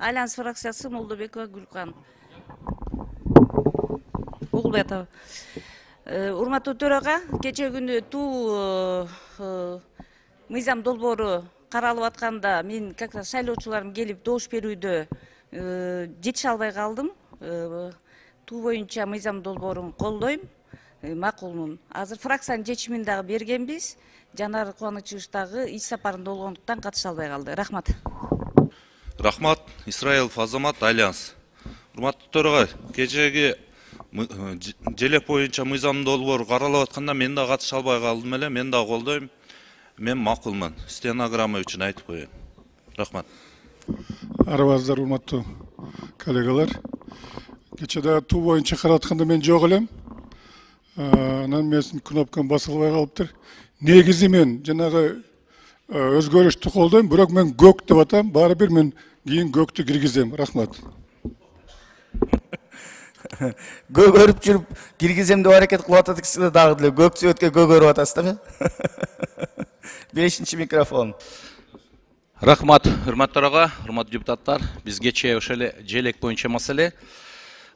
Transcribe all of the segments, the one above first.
Альянс фракциясы Молдобекова Гүлкан. Оглбетова. Урматтуу төрага, кече күнү мыйзам долбоору каралып атканда мен как раз шайлоочуларым келип добуш берүүдө жетише албай калдым. Туу боюнча мыйзам долбоорун колдойм, макулмун. Азыр фракциянын чечимин дагы бергенбиз. Жанар Кубанычевич дагы иш сапарында болгондуктан катыша албай калды. Рахмат. Рахмат, Исраилов Азамат, Альянс. Урматтуу төрага, кечеги желек боюнча мыйзам долбоору каралып атканда мен да катыша албай калдым эле, мен да колдойм. Мен макулмун. Стенограмма үчүн айтып коеюн. Рахмат. Арабаздар, урматтуу коллегалар. Кечеде туу боюнча карап атканда мен жок элем. Анан менин кнопкам басылбай калыптыр. Негизи мен жанагы өзгөрүштү колдойм, бирок мен көк деп атам, баары бир мен кийин көктү киргизем. Рахмат. Көгөрүп жүрүп киргизем деп аракет кылып атат дагы деле көк өткө көгөрүп атасыздар да. 5-чи микрофон. Рахмат, урматтуу төрага, урматтуу депутаттар. Биз кечээ ошол эле желек боюнча маселе.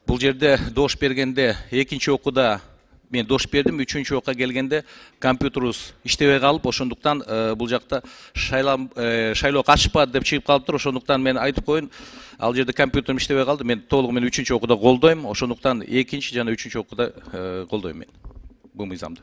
Бул жерде добуш бергенде экинчи окууда мен добуш бердим, үчүнчү окуга келгенде компьютерибиз иштебей калып, ошондуктан бул жакта шайлоо качпады деп чыгып калыптыр. Ошондуктан мен айтып коеюн, ал жерде компьютерим иштебей калды. Мен толугу менен үчүнчү окууда колдойм. Ошондуктан экинчи жана үчүнчү окууда колдойм мен бул мыйзамды.